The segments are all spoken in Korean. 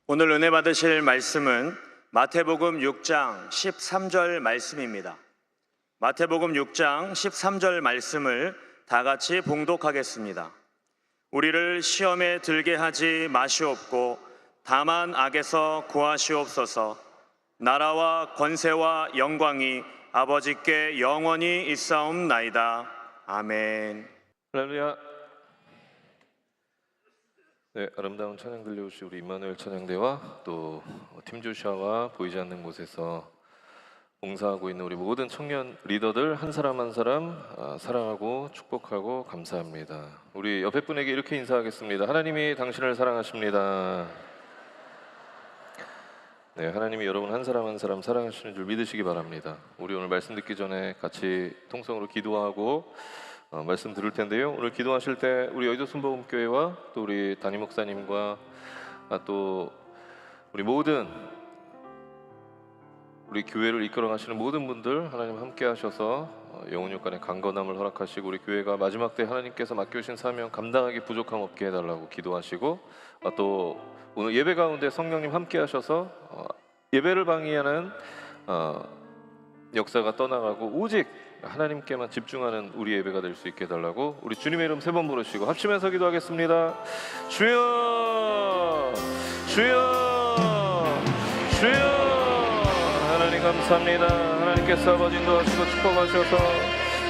오늘 은혜 받으실 말씀은 마태복음 6장 13절 말씀입니다. 마태복음 6장 13절 말씀을 다 같이 봉독하겠습니다. 우리를 시험에 들게 하지 마시옵고 다만 악에서 구하시옵소서. 나라와 권세와 영광이 아버지께 영원히 있사옵나이다. 아멘. 할렐루야. 네, 아름다운 찬양 들려주신 우리 임마누엘 찬양대와 또 팀조샤와 보이지 않는 곳에서 봉사하고 있는 우리 모든 청년 리더들 한 사람 한 사람 사랑하고 축복하고 감사합니다. 우리 옆에 분에게 이렇게 인사하겠습니다. 하나님이 당신을 사랑하십니다. 네, 하나님이 여러분 한 사람 한 사람 사랑하시는 줄 믿으시기 바랍니다. 우리 오늘 말씀 듣기 전에 같이 통성으로 기도하고 말씀 들을 텐데요. 오늘 기도하실 때 우리 여의도 순복음교회와 또 우리 담임 목사님과 또 우리 모든 우리 교회를 이끌어 가시는 모든 분들 하나님 함께 하셔서 영혼육간의 강건함을 허락하시고 우리 교회가 마지막 때 하나님께서 맡겨주신 사명 감당하기 부족함 없게 해달라고 기도하시고 또 오늘 예배 가운데 성령님 함께 하셔서 예배를 방해하는 역사가 떠나가고 오직 하나님께만 집중하는 우리 예배가 될 수 있게 해달라고 우리 주님의 이름 3번 부르시고 합심해서 기도하겠습니다. 주여 주여 주여. 하나님 감사합니다. 하나님께서 아버지 인도하시고 축복하셔서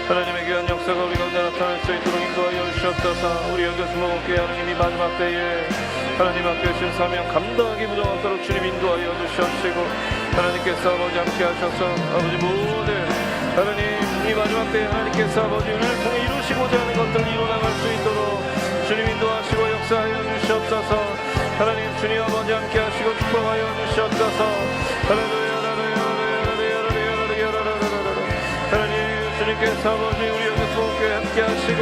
하나님의 귀한 역사가 우리 가운데 나타날 수 있도록 인도하여 주시옵소서. 우리 여기서 먹을게 하나님이 마지막 때에 하나님 맡겨주신 사명 감당하기 부족하도록 주님 인도하여 주시옵시고 하나님께서 아버지 함께 하셔서 아버지 모든 하나님 이 마지막 때에 하나님께서 아버지 은혜를 통해 이루시고자 하는 것들을 이루어나갈 수 있도록 주님 인도하시고 역사하여 주시옵소서. 하나님 주님 아버지 함께 하시고 축복하여 주시옵소서. 할렐루야 하나님 주님께서 아버지 우리 여기서 교회 함께 하시고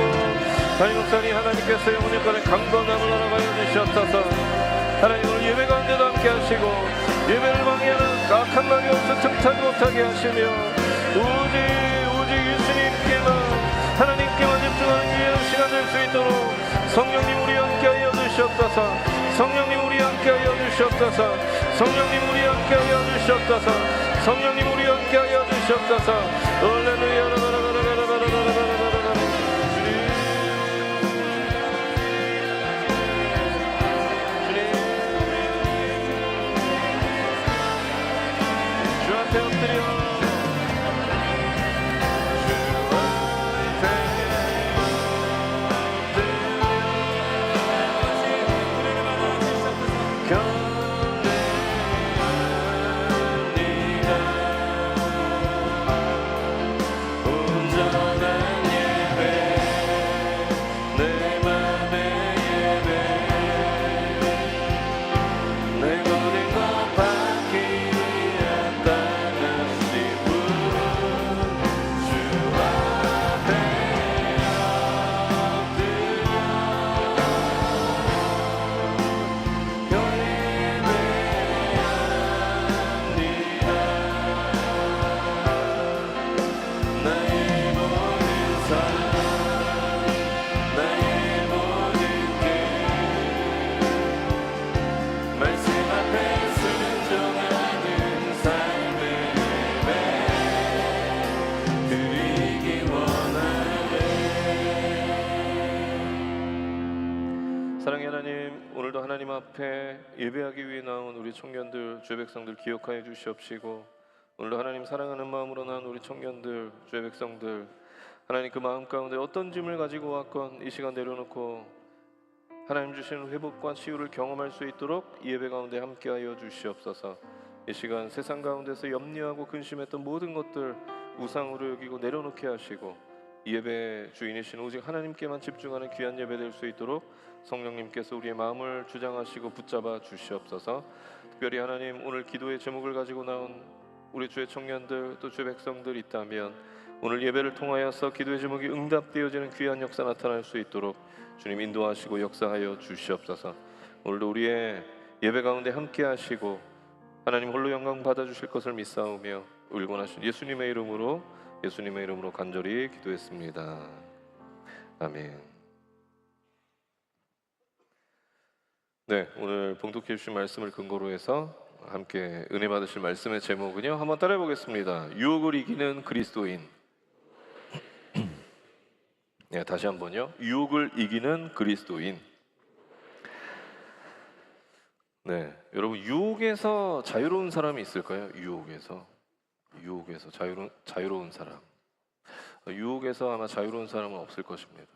담임 목사님 하나님께서 영혼육간의 강건함을 허락하여 주시옵소서. 하나님 오늘 예배 가운데도 함께 하시고 예배를 방해하는 악한 말이 없어 정착 못하게 하시며 오직 예수님께만 하나님께만 집중하는 귀한 시간 될 수 있도록 성령님 우리 함께 하여 주시옵소서. 성령님 우리 함께 하여 주시옵소서. 성령님 우리 함께 하여 주시옵소서. 성령님 우리 함께 하여 주시옵소서. 할렐루야. 주한테 엎드려 앞에 예배하기 위해 나온 우리 청년들, 주의 백성들 기억하여 주시옵시고 오늘도 하나님 사랑하는 마음으로 나온 우리 청년들, 주의 백성들 하나님 그 마음 가운데 어떤 짐을 가지고 왔건 이 시간 내려놓고 하나님 주시는 회복과 치유를 경험할 수 있도록 이 예배 가운데 함께하여 주시옵소서. 이 시간 세상 가운데서 염려하고 근심했던 모든 것들 우상으로 여기고 내려놓게 하시고 이 예배 주인이신 오직 하나님께만 집중하는 귀한 예배 될 수 있도록 성령님께서 우리의 마음을 주장하시고 붙잡아 주시옵소서. 특별히 하나님 오늘 기도의 제목을 가지고 나온 우리 주의 청년들 또 주의 백성들 있다면 오늘 예배를 통하여서 기도의 제목이 응답되어지는 귀한 역사 나타날 수 있도록 주님 인도하시고 역사하여 주시옵소서. 오늘도 우리의 예배 가운데 함께 하시고 하나님 홀로 영광 받아주실 것을 믿사오며 울곤하신 예수님의 이름으로 간절히 기도했습니다. 아멘. 네, 오늘 봉독해 주신 말씀을 근거로 해서 함께 은혜 받으실 말씀의 제목은요. 한번 따라해 보겠습니다. 유혹을 이기는 그리스도인. 네, 다시 한번요. 유혹을 이기는 그리스도인. 네, 여러분 유혹에서 자유로운 사람이 있을까요? 유혹에서 자유로운 사람. 유혹에서 아마 자유로운 사람은 없을 것입니다.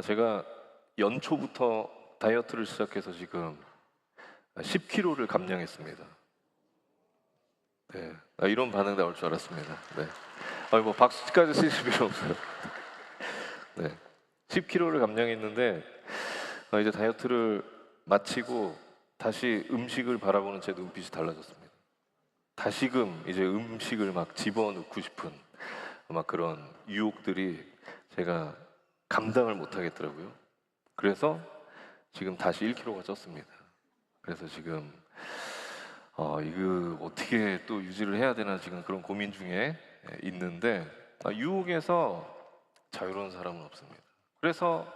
제가 연초부터 다이어트를 시작해서 지금 10kg를 감량했습니다. 네, 이런 반응 나올 줄 알았습니다. 네, 뭐 박수까지 쓰실 필요 없어요. 네, 10kg를 감량했는데 이제 다이어트를 마치고 다시 음식을 바라보는 제 눈빛이 달라졌습니다. 다시금 이제 음식을 막 집어넣고 싶은 막 그런 유혹들이 제가 감당을 못 하겠더라고요. 그래서 지금 다시 1kg가 쪘습니다. 그래서 지금 이거 어떻게 또 유지를 해야 되나 지금 그런 고민 중에 있는데 유혹에서 자유로운 사람은 없습니다. 그래서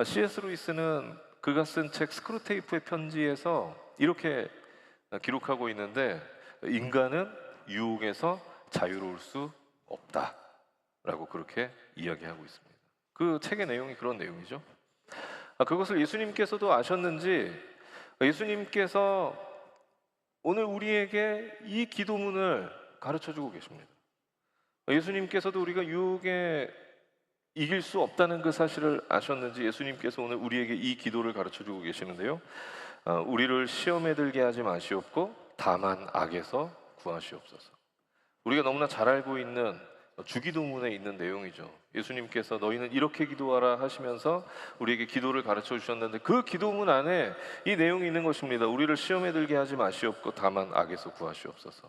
C.S. 루이스는 그가 쓴 책 스크루테이프의 편지에서 이렇게 기록하고 있는데 인간은 유혹에서 자유로울 수 없다라고 그렇게 이야기하고 있습니다. 그 책의 내용이 그런 내용이죠. 그것을 예수님께서도 아셨는지 예수님께서 오늘 우리에게 이 기도문을 가르쳐주고 계십니다. 예수님께서도 우리가 유혹에 이길 수 없다는 그 사실을 아셨는지 예수님께서 오늘 우리에게 이 기도를 가르쳐주고 계시는데요. 우리를 시험에 들게 하지 마시옵고 다만 악에서 구하시옵소서. 우리가 너무나 잘 알고 있는 주기도문에 있는 내용이죠. 예수님께서 너희는 이렇게 기도하라 하시면서 우리에게 기도를 가르쳐 주셨는데 그 기도문 안에 이 내용이 있는 것입니다. 우리를 시험에 들게 하지 마시옵고 다만 악에서 구하시옵소서.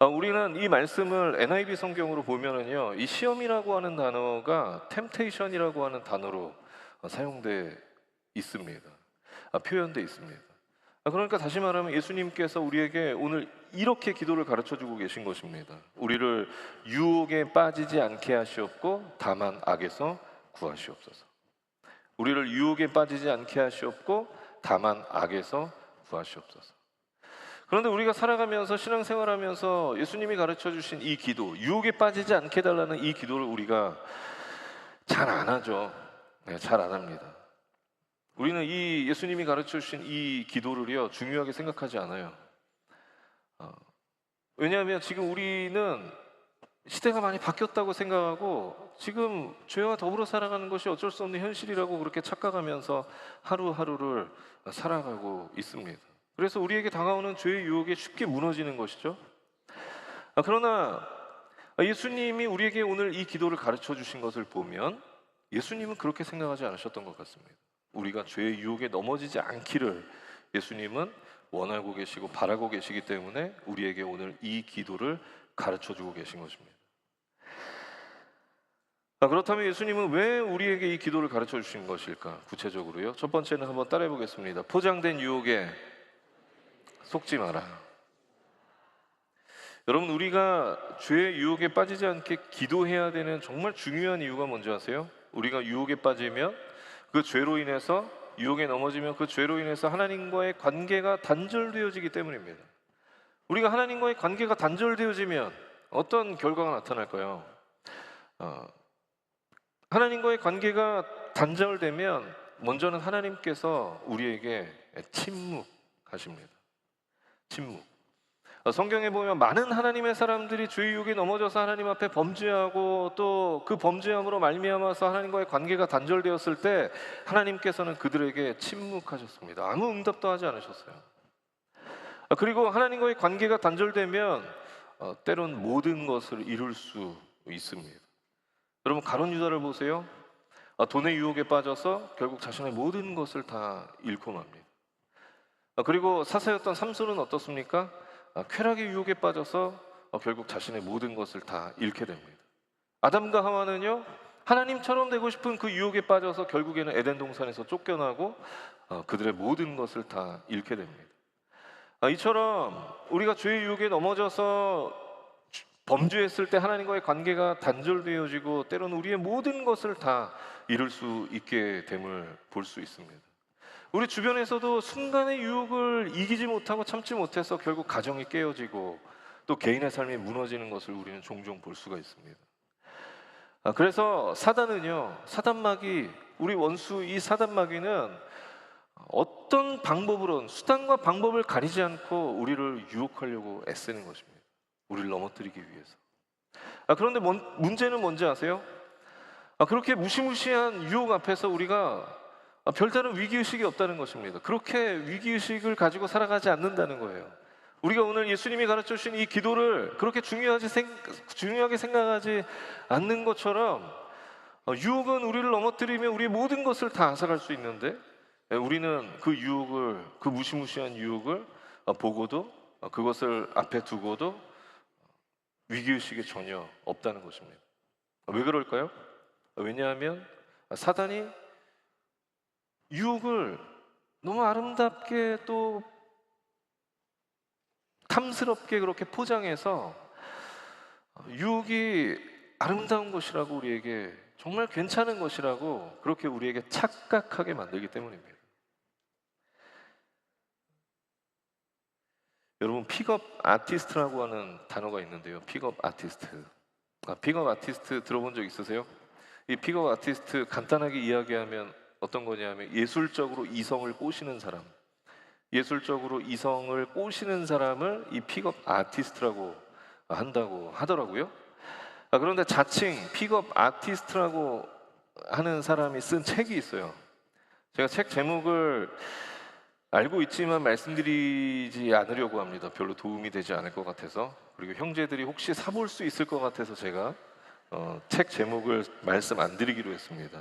우리는 이 말씀을 NIV 성경으로 보면은요, 이 시험이라고 하는 단어가 temptation이라고 하는 단어로 사용돼 있습니다. 표현돼 있습니다. 그러니까 다시 말하면 예수님께서 우리에게 오늘 이렇게 기도를 가르쳐주고 계신 것입니다. 우리를 유혹에 빠지지 않게 하시옵고 다만 악에서 구하시옵소서. 우리를 유혹에 빠지지 않게 하시옵고 다만 악에서 구하시옵소서. 그런데 우리가 살아가면서 신앙생활하면서 예수님이 가르쳐주신 이 기도, 유혹에 빠지지 않게 해달라는 이 기도를 우리가 잘 안 하죠. 네, 잘 안 합니다. 우리는 이 예수님이 가르쳐주신 이 기도를요 중요하게 생각하지 않아요. 왜냐하면 지금 우리는 시대가 많이 바뀌었다고 생각하고 지금 죄와 더불어 살아가는 것이 어쩔 수 없는 현실이라고 그렇게 착각하면서 하루하루를 살아가고 있습니다. 그래서 우리에게 다가오는 죄의 유혹에 쉽게 무너지는 것이죠. 그러나 예수님이 우리에게 오늘 이 기도를 가르쳐 주신 것을 보면 예수님은 그렇게 생각하지 않으셨던 것 같습니다. 우리가 죄의 유혹에 넘어지지 않기를 예수님은 원하고 계시고 바라고 계시기 때문에 우리에게 오늘 이 기도를 가르쳐 주고 계신 것입니다. 그렇다면 예수님은 왜 우리에게 이 기도를 가르쳐 주신 것일까? 구체적으로요. 첫 번째는 한번 따라해 보겠습니다. 포장된 유혹에 속지 마라. 여러분, 우리가 죄의 유혹에 빠지지 않게 기도해야 되는 정말 중요한 이유가 뭔지 아세요? 우리가 유혹에 빠지면 그 죄로 인해서 유혹에 넘어지면 그 죄로 인해서 하나님과의 관계가 단절되어지기 때문입니다. 우리가 하나님과의 관계가 단절되어지면 어떤 결과가 나타날까요? 하나님과의 관계가 단절되면 먼저는 하나님께서 우리에게 침묵하십니다. 침묵. 성경에 보면 많은 하나님의 사람들이 죄의 유혹에 넘어져서 하나님 앞에 범죄하고 또 그 범죄함으로 말미암아서 하나님과의 관계가 단절되었을 때 하나님께서는 그들에게 침묵하셨습니다. 아무 응답도 하지 않으셨어요. 그리고 하나님과의 관계가 단절되면 때론 모든 것을 잃을 수 있습니다. 여러분, 가룟 유다를 보세요. 돈의 유혹에 빠져서 결국 자신의 모든 것을 다 잃고 맙니다. 그리고 사사였던 삼손은 어떻습니까? 쾌락의 유혹에 빠져서 결국 자신의 모든 것을 다 잃게 됩니다. 아담과 하와는요, 하나님처럼 되고 싶은 그 유혹에 빠져서 결국에는 에덴 동산에서 쫓겨나고 그들의 모든 것을 다 잃게 됩니다. 이처럼 우리가 죄의 유혹에 넘어져서 범죄했을 때 하나님과의 관계가 단절되어지고 때로는 우리의 모든 것을 다 잃을 수 있게 됨을 볼 수 있습니다. 우리 주변에서도 순간의 유혹을 이기지 못하고 참지 못해서 결국 가정이 깨어지고 또 개인의 삶이 무너지는 것을 우리는 종종 볼 수가 있습니다. 그래서 사단은요, 사단마귀, 우리 원수 이 사단마귀는 어떤 방법으로든 수단과 방법을 가리지 않고 우리를 유혹하려고 애쓰는 것입니다. 우리를 넘어뜨리기 위해서. 그런데 문제는 뭔지 아세요? 그렇게 무시무시한 유혹 앞에서 우리가 별다른 위기의식이 없다는 것입니다. 그렇게 위기의식을 가지고 살아가지 않는다는 거예요. 우리가 오늘 예수님이 가르쳐 주신 이 기도를 그렇게 중요하게 생각하지 않는 것처럼 유혹은 우리를 넘어뜨리며 우리의 모든 것을 다 앗아갈 수 있는데 우리는 그 유혹을, 그 무시무시한 유혹을 보고도 그것을 앞에 두고도 위기의식이 전혀 없다는 것입니다. 왜 그럴까요? 왜냐하면 사단이 유혹을 너무 아름답게 또 탐스럽게 그렇게 포장해서 유혹이 아름다운 것이라고 우리에게 정말 괜찮은 것이라고 그렇게 우리에게 착각하게 만들기 때문입니다. 여러분, 픽업 아티스트라고 하는 단어가 있는데요. 픽업 아티스트. 픽업 아티스트 들어본 적 있으세요? 이 픽업 아티스트 간단하게 이야기하면 어떤 거냐면 예술적으로 이성을 꼬시는 사람, 예술적으로 이성을 꼬시는 사람을 이 픽업 아티스트라고 한다고 하더라고요. 그런데 자칭 픽업 아티스트라고 하는 사람이 쓴 책이 있어요. 제가 책 제목을 알고 있지만 말씀드리지 않으려고 합니다. 별로 도움이 되지 않을 것 같아서. 그리고 형제들이 혹시 사볼 수 있을 것 같아서 제가 책 제목을 말씀 안 드리기로 했습니다.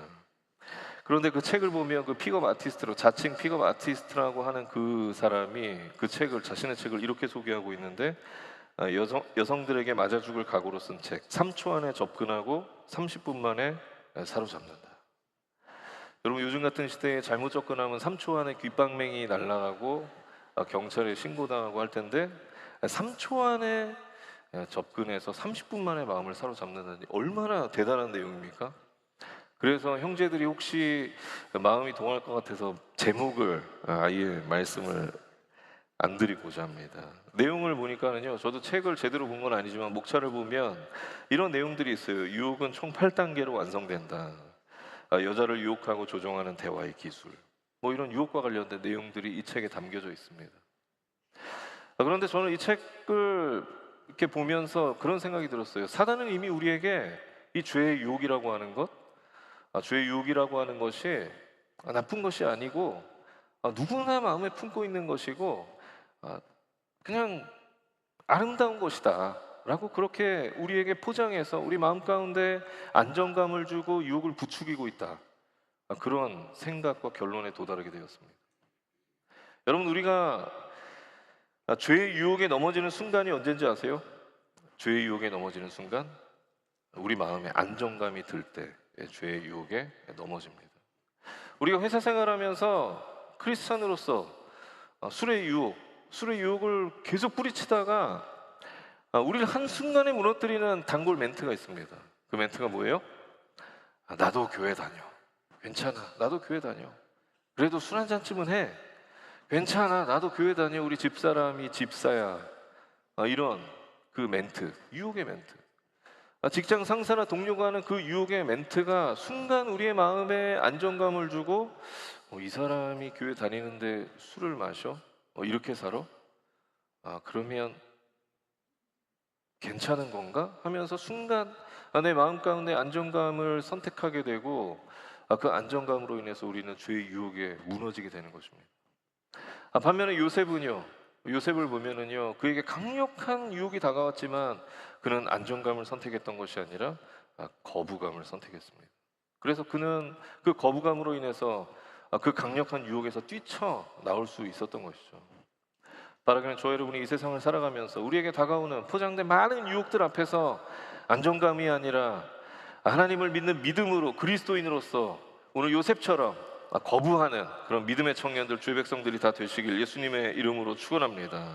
그런데 그 책을 보면 그 픽업 아티스트로, 자칭 픽업 아티스트라고 하는 그 사람이 그 책을, 자신의 책을 이렇게 소개하고 있는데 여성들에게 맞아 죽을 각오로 쓴 책, 3초 안에 접근하고 30분 만에 사로잡는다. 여러분, 요즘 같은 시대에 잘못 접근하면 3초 안에 귓방맹이 날아가고 경찰에 신고당하고 할 텐데 3초 안에 접근해서 30분 만에 마음을 사로잡는다니 얼마나 대단한 내용입니까? 그래서 형제들이 혹시 마음이 동할 것 같아서 제목을 아예 말씀을 안 드리고자 합니다. 내용을 보니까는요, 저도 책을 제대로 본 건 아니지만 목차를 보면 이런 내용들이 있어요. 유혹은 총 8단계로 완성된다. 여자를 유혹하고 조종하는 대화의 기술, 뭐 이런 유혹과 관련된 내용들이 이 책에 담겨져 있습니다. 그런데 저는 이 책을 이렇게 보면서 그런 생각이 들었어요. 사단은 이미 우리에게 이 죄의 유혹이라고 하는 것, 죄의 유혹이라고 하는 것이 나쁜 것이 아니고 누구나 마음에 품고 있는 것이고 그냥 아름다운 것이다 라고 그렇게 우리에게 포장해서 우리 마음 가운데 안정감을 주고 유혹을 부추기고 있다, 그런 생각과 결론에 도달하게 되었습니다. 여러분, 우리가 죄의 유혹에 넘어지는 순간이 언제인지 아세요? 죄의 유혹에 넘어지는 순간, 우리 마음에 안정감이 들 때 죄의 유혹에 넘어집니다. 우리가 회사 생활하면서 크리스찬으로서 술의 유혹을 계속 뿌리치다가 우리를 한순간에 무너뜨리는 단골 멘트가 있습니다. 그 멘트가 뭐예요? 나도 교회 다녀. 괜찮아. 나도 교회 다녀. 그래도 술 한 잔쯤은 해. 괜찮아. 나도 교회 다녀. 우리 집사람이 집사야. 이런 그 멘트, 유혹의 멘트. 직장 상사나 동료가 하는 그 유혹의 멘트가 순간 우리의 마음에 안정감을 주고 이 사람이 교회 다니는데 술을 마셔? 이렇게 살아? 그러면 괜찮은 건가? 하면서 순간 내 마음 가운데 안정감을 선택하게 되고 그 안정감으로 인해서 우리는 죄의 유혹에 무너지게 되는 것입니다. 반면에 요셉을 보면은요, 그에게 강력한 유혹이 다가왔지만 그는 안정감을 선택했던 것이 아니라 거부감을 선택했습니다. 그래서 그는 그 거부감으로 인해서 그 강력한 유혹에서 뛰쳐나올 수 있었던 것이죠. 바라기는 저 여러분이 이 세상을 살아가면서 우리에게 다가오는 포장된 많은 유혹들 앞에서 안정감이 아니라 하나님을 믿는 믿음으로 그리스도인으로서 오늘 요셉처럼 거부하는 그런 믿음의 청년들, 주의 백성들이 다 되시길 예수님의 이름으로 축원합니다.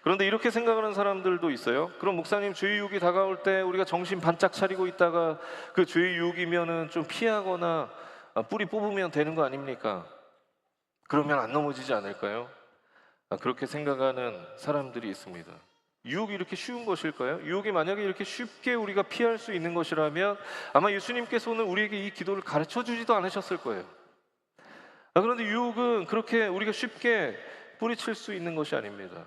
그런데 이렇게 생각하는 사람들도 있어요. 그럼 목사님, 죄의 유혹이 다가올 때 우리가 정신 반짝 차리고 있다가 그 죄의 유혹이면은 좀 피하거나 뿌리 뽑으면 되는 거 아닙니까? 그러면 안 넘어지지 않을까요? 그렇게 생각하는 사람들이 있습니다. 유혹이 이렇게 쉬운 것일까요? 유혹이 만약에 이렇게 쉽게 우리가 피할 수 있는 것이라면 아마 예수님께서는 우리에게 이 기도를 가르쳐 주지도 않으셨을 거예요. 그런데 유혹은 그렇게 우리가 쉽게 뿌리칠 수 있는 것이 아닙니다.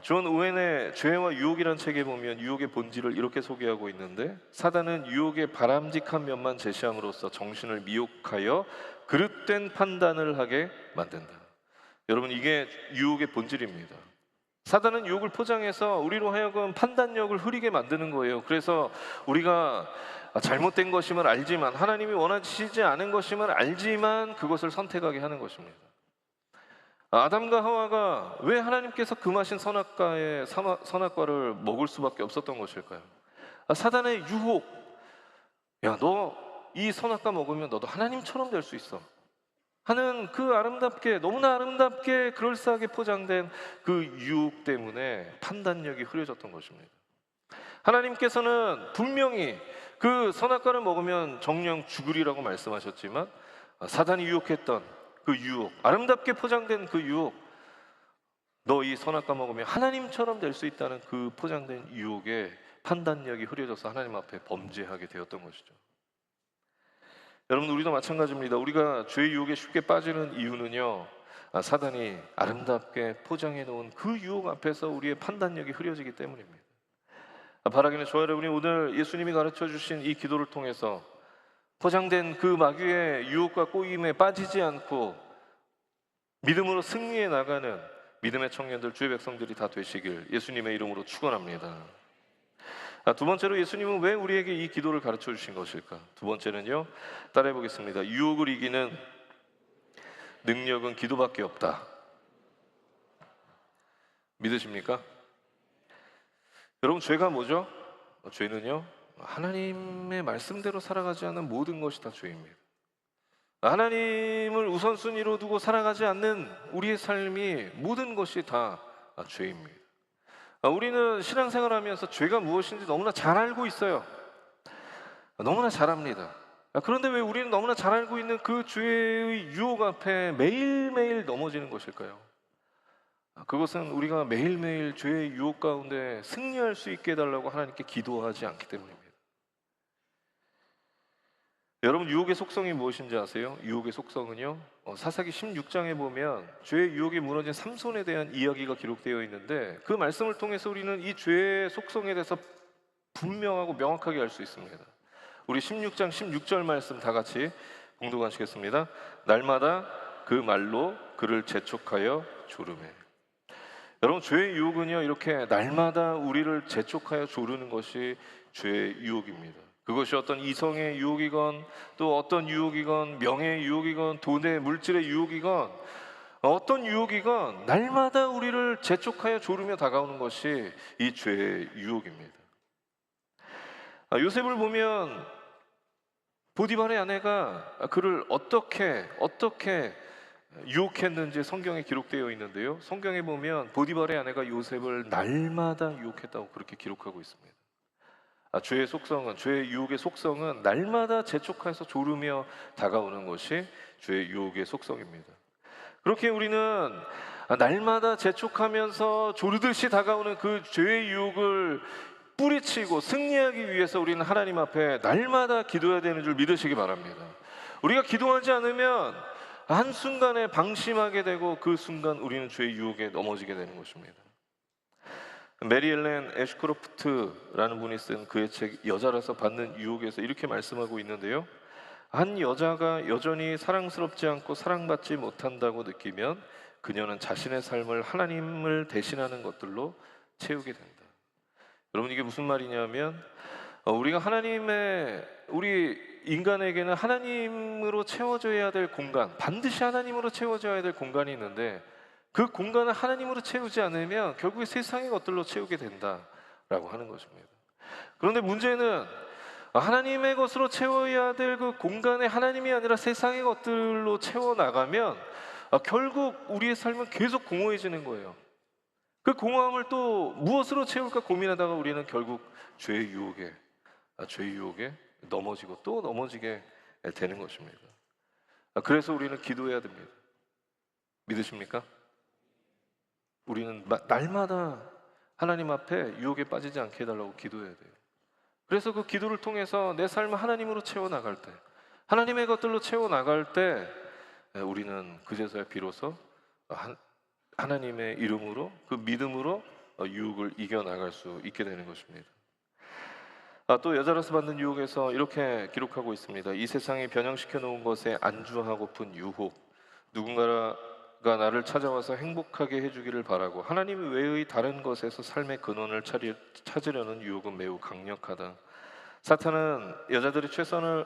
존 오웬의 죄와 유혹이라는 책에 보면 유혹의 본질을 이렇게 소개하고 있는데, 사단은 유혹의 바람직한 면만 제시함으로써 정신을 미혹하여 그릇된 판단을 하게 만든다. 여러분, 이게 유혹의 본질입니다. 사단은 유혹을 포장해서 우리로 하여금 판단력을 흐리게 만드는 거예요. 그래서 우리가 잘못된 것임을 알지만, 하나님이 원하시지 않은 것임을 알지만 그것을 선택하게 하는 것입니다. 아담과 하와가 왜 하나님께서 금하신 선악과를 먹을 수밖에 없었던 것일까요? 사단의 유혹. 야, 너 이 선악과 먹으면 너도 하나님처럼 될 수 있어 하는 그 아름답게, 너무나 아름답게 그럴싸하게 포장된 그 유혹 때문에 판단력이 흐려졌던 것입니다. 하나님께서는 분명히 그 선악과를 먹으면 정령 죽으리라고 말씀하셨지만, 사단이 유혹했던 그 유혹, 아름답게 포장된 그 유혹, 너 이 선악과 먹으면 하나님처럼 될 수 있다는 그 포장된 유혹에 판단력이 흐려져서 하나님 앞에 범죄하게 되었던 것이죠. 여러분, 우리도 마찬가지입니다. 우리가 죄의 유혹에 쉽게 빠지는 이유는요, 사단이 아름답게 포장해 놓은 그 유혹 앞에서 우리의 판단력이 흐려지기 때문입니다. 바라기는 저와 여러분이 오늘 예수님이 가르쳐 주신 이 기도를 통해서 포장된 그 마귀의 유혹과 꼬임에 빠지지 않고 믿음으로 승리해 나가는 믿음의 청년들, 주의 백성들이 다 되시길 예수님의 이름으로 축원합니다. 두 번째로, 예수님은 왜 우리에게 이 기도를 가르쳐 주신 것일까? 두 번째는요, 따라해 보겠습니다. 유혹을 이기는 능력은 기도밖에 없다. 믿으십니까? 여러분, 죄가 뭐죠? 죄는요, 하나님의 말씀대로 살아가지 않는 모든 것이 다 죄입니다. 하나님을 우선순위로 두고 살아가지 않는 우리의 삶이 모든 것이 다 죄입니다. 우리는 신앙생활하면서 죄가 무엇인지 너무나 잘 알고 있어요. 너무나 잘 압니다. 그런데 왜 우리는 너무나 잘 알고 있는 그 죄의 유혹 앞에 매일매일 넘어지는 것일까요? 그것은 우리가 매일매일 죄의 유혹 가운데 승리할 수 있게 해달라고 하나님께 기도하지 않기 때문입니다. 여러분, 유혹의 속성이 무엇인지 아세요? 유혹의 속성은요, 사사기 16장에 보면 죄의 유혹이 무너진 삼손에 대한 이야기가 기록되어 있는데, 그 말씀을 통해서 우리는 이 죄의 속성에 대해서 분명하고 명확하게 알 수 있습니다. 우리 16장 16절 말씀 다 같이 봉독하시겠습니다. 날마다 그 말로 그를 재촉하여 조르매. 여러분, 죄의 유혹은요, 이렇게 날마다 우리를 재촉하여 조르는 것이 죄의 유혹입니다. 그것이 어떤 이성의 유혹이건, 또 어떤 유혹이건, 명예의 유혹이건, 돈의 물질의 유혹이건, 어떤 유혹이건 날마다 우리를 재촉하여 조르며 다가오는 것이 이 죄의 유혹입니다. 요셉을 보면 보디발의 아내가 그를 어떻게 유혹했는지 성경에 기록되어 있는데요, 성경에 보면 보디발의 아내가 요셉을 날마다 유혹했다고 그렇게 기록하고 있습니다. 죄의 속성은, 죄의 유혹의 속성은 날마다 재촉해서 조르며 다가오는 것이 죄의 유혹의 속성입니다. 그렇게 우리는 날마다 재촉하면서 조르듯이 다가오는 그 죄의 유혹을 뿌리치고 승리하기 위해서 우리는 하나님 앞에 날마다 기도해야 되는 줄 믿으시기 바랍니다. 우리가 기도하지 않으면 한순간에 방심하게 되고 그 순간 우리는 죄의 유혹에 넘어지게 되는 것입니다. 메리 엘렌 애쉬크로프트라는 분이 쓴 그의 책 여자라서 받는 유혹에서 이렇게 말씀하고 있는데요, 한 여자가 여전히 사랑스럽지 않고 사랑받지 못한다고 느끼면 그녀는 자신의 삶을 하나님을 대신하는 것들로 채우게 된다. 여러분, 이게 무슨 말이냐면, 우리 인간에게는 하나님으로 채워져야 될 공간, 반드시 하나님으로 채워져야 될 공간이 있는데, 그 공간을 하나님으로 채우지 않으면 결국에 세상의 것들로 채우게 된다라고 하는 것입니다. 그런데 문제는 하나님의 것으로 채워야 될 그 공간에 하나님이 아니라 세상의 것들로 채워나가면 결국 우리의 삶은 계속 공허해지는 거예요. 그 공허함을 또 무엇으로 채울까 고민하다가 우리는 결국 죄의 유혹에 넘어지고 또 넘어지게 되는 것입니다. 그래서 우리는 기도해야 됩니다. 믿으십니까? 우리는 날마다 하나님 앞에 유혹에 빠지지 않게 해달라고 기도해야 돼요. 그래서 그 기도를 통해서 내 삶을 하나님으로 채워나갈 때, 하나님의 것들로 채워나갈 때 우리는 그제서야 비로소 하나님의 이름으로, 그 믿음으로 유혹을 이겨나갈 수 있게 되는 것입니다. 또 여자로서 받는 유혹에서 이렇게 기록하고 있습니다. 이 세상이 변형시켜 놓은 것에 안주하고픈 유혹, 누군가가 나를 찾아와서 행복하게 해주기를 바라고 하나님 외의 다른 것에서 삶의 근원을 찾으려는 유혹은 매우 강력하다. 사탄은 여자들이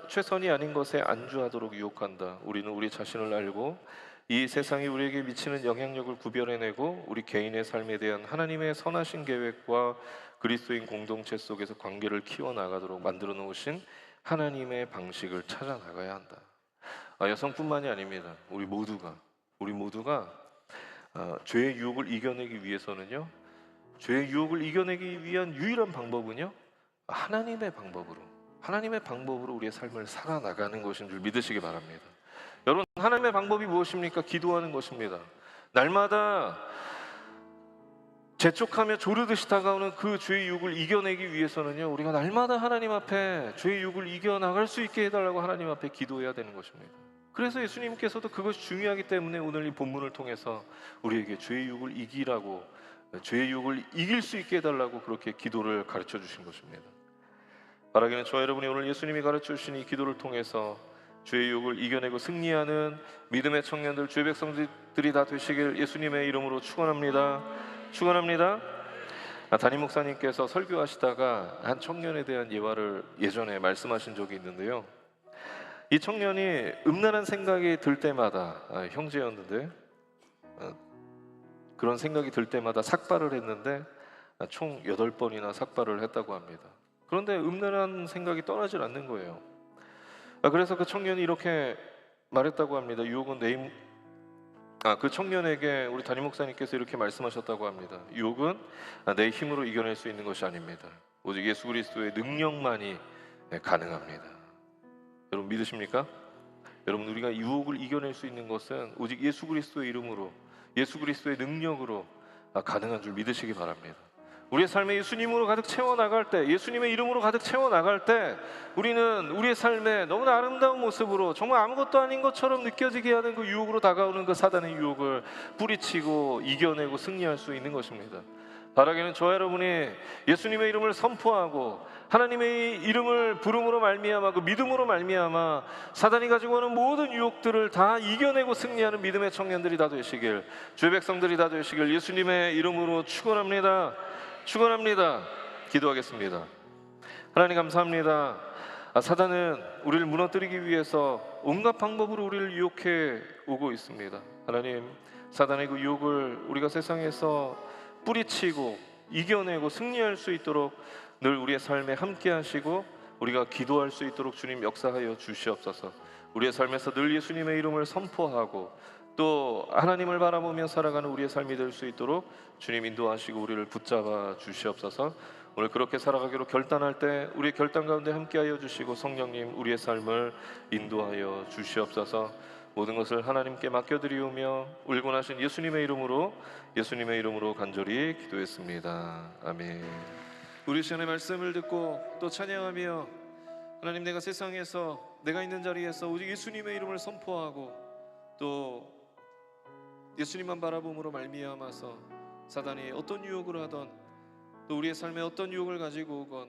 최선이 아닌 것에 안주하도록 유혹한다. 우리는 우리 자신을 알고 이 세상이 우리에게 미치는 영향력을 구별해내고 우리 개인의 삶에 대한 하나님의 선하신 계획과 그리스도인 공동체 속에서 관계를 키워나가도록 만들어 놓으신 하나님의 방식을 찾아 나가야 한다. 여성뿐만이 아닙니다. 우리 모두가 죄의 유혹을 이겨내기 위해서는요, 죄의 유혹을 이겨내기 위한 유일한 방법은요, 하나님의 방법으로 우리의 삶을 살아나가는 것인 줄 믿으시기 바랍니다. 여러분, 하나님의 방법이 무엇입니까? 기도하는 것입니다. 날마다 재촉하며 조르듯이 다가오는 그 죄의 유혹을 이겨내기 위해서는요, 우리가 날마다 하나님 앞에 죄의 유혹을 이겨나갈 수 있게 해달라고 하나님 앞에 기도해야 되는 것입니다. 그래서 예수님께서도 그것이 중요하기 때문에 오늘 이 본문을 통해서 우리에게 죄의 유혹을 이기라고, 죄의 유혹을 이길 수 있게 해달라고 그렇게 기도를 가르쳐 주신 것입니다. 바라기는 저와 여러분이 오늘 예수님이 가르쳐 주신 이 기도를 통해서 죄의 유혹을 이겨내고 승리하는 믿음의 청년들, 주의 백성들이 다 되시길 예수님의 이름으로 축원합니다. 담임 목사님께서 설교하시다가 한 청년에 대한 예화를 예전에 말씀하신 적이 있는데요, 이 청년이 음란한 생각이 들 때마다, 형제였는데 그런 생각이 들 때마다 삭발을 했는데 총 8번이나 삭발을 했다고 합니다. 그런데 음란한 생각이 떠나질 않는 거예요. 그래서 그 청년이 이렇게 말했다고 합니다. 유혹은 그 청년에게 우리 담임 목사님께서 이렇게 말씀하셨다고 합니다. 유혹은 내 힘으로 이겨낼 수 있는 것이 아닙니다. 오직 예수 그리스도의 능력만이 가능합니다. 여러분 믿으십니까? 여러분, 우리가 유혹을 이겨낼 수 있는 것은 오직 예수 그리스도의 이름으로, 예수 그리스도의 능력으로 가능한 줄 믿으시기 바랍니다. 우리의 삶에 예수님으로 가득 채워나갈 때, 예수님의 이름으로 가득 채워나갈 때 우리는 우리의 삶에 너무나 아름다운 모습으로 정말 아무것도 아닌 것처럼 느껴지게 하는 그 유혹으로 다가오는 그 사단의 유혹을 뿌리치고 이겨내고 승리할 수 있는 것입니다. 바라기는 저와 여러분이 예수님의 이름을 선포하고 하나님의 이름을 부름으로 말미암아, 그 믿음으로 말미암아 사단이 가지고 오는 모든 유혹들을 다 이겨내고 승리하는 믿음의 청년들이 다 되시길, 주의 백성들이 다 되시길 예수님의 이름으로 축원합니다. 기도하겠습니다. 하나님 감사합니다. 사단은 우리를 무너뜨리기 위해서 온갖 방법으로 우리를 유혹해 오고 있습니다. 하나님, 사단의 그 유혹을 우리가 세상에서 뿌리치고 이겨내고 승리할 수 있도록 늘 우리의 삶에 함께 하시고 우리가 기도할 수 있도록 주님 역사하여 주시옵소서. 우리의 삶에서 늘 예수님의 이름을 선포하고 또 하나님을 바라보며 살아가는 우리의 삶이 될 수 있도록 주님 인도하시고 우리를 붙잡아 주시옵소서. 오늘 그렇게 살아가기로 결단할 때 우리의 결단 가운데 함께하여 주시고 성령님 우리의 삶을 인도하여 주시옵소서. 모든 것을 하나님께 맡겨드리오며 울고 나신 예수님의 이름으로 간절히 기도했습니다. 아멘. 우리 시간의 말씀을 듣고 또 찬양하며 하나님, 내가 세상에서 내가 있는 자리에서 오직 예수님의 이름을 선포하고 또 예수님만 바라봄으로 말미암아서 사단이 어떤 유혹을 하던 또 우리의 삶에 어떤 유혹을 가지고 오건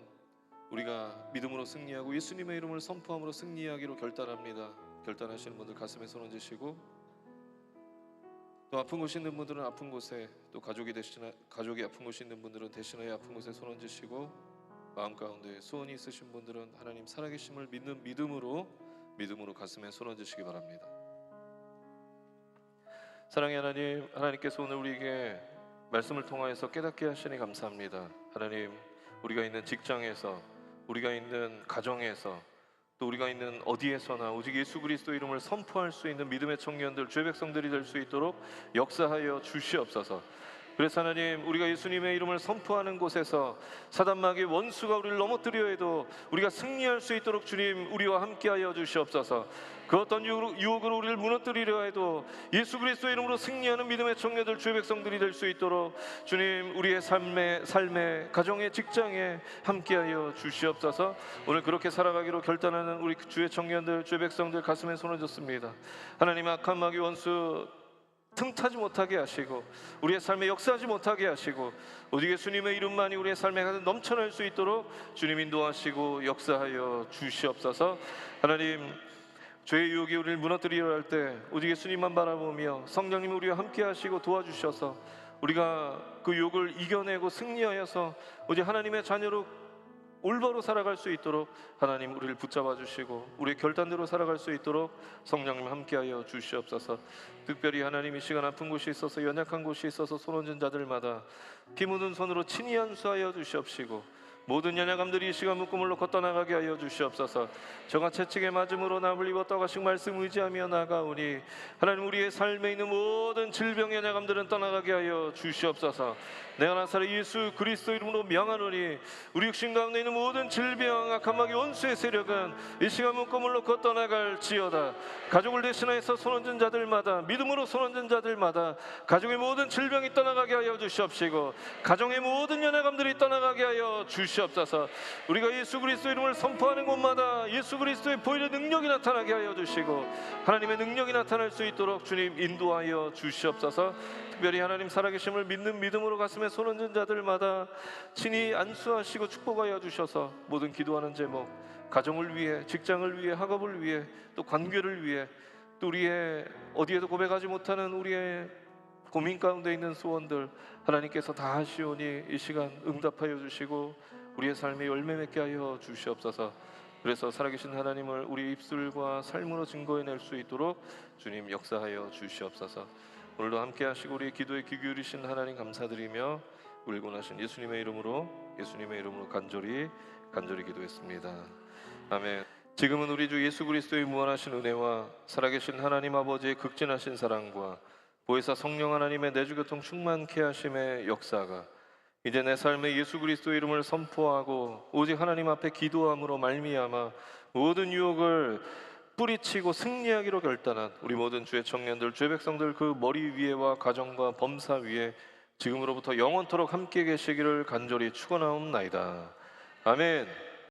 우리가 믿음으로 승리하고 예수님의 이름을 선포함으로 승리하기로 결단합니다. 결단하시는 분들 가슴에 손 얹으시고, 또 아픈 곳이 있는 분들은 아픈 곳에, 또 가족이 아픈 곳이 있는 분들은 대신하여 아픈 곳에 손 얹으시고, 마음 가운데 소원이 있으신 분들은 하나님 살아계심을 믿는 믿음으로 가슴에 손 얹으시기 바랍니다. 사랑의 하나님, 하나님께서 오늘 우리에게 말씀을 통하여서 깨닫게 하시니 감사합니다. 하나님, 우리가 있는 직장에서, 우리가 있는 가정에서, 또 우리가 있는 어디에서나 오직 예수 그리스도 이름을 선포할 수 있는 믿음의 청년들, 주의 백성들이 될 수 있도록 역사하여 주시옵소서. 그래서 하나님, 우리가 예수님의 이름을 선포하는 곳에서 사단마귀 원수가 우리를 넘어뜨려 해도 우리가 승리할 수 있도록 주님 우리와 함께하여 주시옵소서. 그 어떤 유혹으로 우리를 무너뜨리려 해도 예수 그리스도의 이름으로 승리하는 믿음의 청년들, 주의 백성들이 될 수 있도록 주님 우리의 삶에 가정에, 직장에 함께하여 주시옵소서. 오늘 그렇게 살아가기로 결단하는 우리 주의 청년들, 주의 백성들 가슴에 손을 줬습니다. 하나님, 악한 마귀 원수 틈타지 못하게 하시고 우리의 삶에 역사하지 못하게 하시고 오직 예수님의 이름만이 우리의 삶에 넘쳐날 수 있도록 주님 인도하시고 역사하여 주시옵소서. 하나님, 죄의 유혹이 우리를 무너뜨리려 할 때 오직 예수님만 바라보며 성령님이 우리와 함께 하시고 도와주셔서 우리가 그 유혹을 이겨내고 승리하여서 오직 하나님의 자녀로 올바로 살아갈 수 있도록 하나님 우리를 붙잡아 주시고 우리의 결단대로 살아갈 수 있도록 성령님 함께하여 주시옵소서. 특별히 하나님, 이 시간 아픈 곳이 있어서, 연약한 곳이 있어서 손 얹은 자들마다 피 묻은 손으로 친히 안수하여 주시옵시고 모든 연약함들이 이 시간 묶음으로 걷어나가게 하여 주시옵소서. 저가 채찍에 맞음으로 나을 입어 떠가신 말씀 의지하며 나가오니 하나님, 우리의 삶에 있는 모든 질병 연약함들은 떠나가게 하여 주시옵소서. 내가 나사렛 예수 그리스도 이름으로 명하노니 우리 육신 가운데 있는 모든 질병, 악한 마귀 원수의 세력은 이 시간 묶음으로 걷어나갈지어다. 가족을 대신하여서 손 얹은 자들마다, 믿음으로 손 얹은 자들마다 가족의 모든 질병이 떠나가게 하여 주시옵시고 가정의 모든 연약함들이 떠나가게 하여 주시옵소서. 우리가 예수 그리스도 이름을 선포하는 곳마다 예수 그리스도의 보혈의 능력이 나타나게 하여 주시고 하나님의 능력이 나타날 수 있도록 주님 인도하여 주시옵소서. 특별히 하나님 살아계심을 믿는 믿음으로 가슴에 손 얹은 자들마다 친히 안수하시고 축복하여 주셔서 모든 기도하는 제목, 가정을 위해, 직장을 위해, 학업을 위해, 또 관계를 위해, 또 우리의 어디에도 고백하지 못하는 우리의 고민 가운데 있는 소원들 하나님께서 다 하시오니 이 시간 응답하여 주시고 우리의 삶에 열매 맺게 하여 주시옵소서. 그래서 살아계신 하나님을 우리 입술과 삶으로 증거해낼 수 있도록 주님 역사하여 주시옵소서. 오늘도 함께 하시고 우리의 기도에 귀 기울이신 하나님 감사드리며 울고 나신 예수님의 이름으로 간절히 기도했습니다. 아멘. 지금은 우리 주 예수 그리스도의 무한하신 은혜와 살아계신 하나님 아버지의 극진하신 사랑과 보혜사 성령 하나님의 내주교통 충만케 하심의 역사가 이제 내 삶에 예수 그리스도의 이름을 선포하고 오직 하나님 앞에 기도함으로 말미암아 모든 유혹을 뿌리치고 승리하기로 결단한 우리 모든 주의 청년들, 주의 백성들 그 머리 위에와 가정과 범사 위에 지금으로부터 영원토록 함께 계시기를 간절히 축원하옵나이다. 아멘.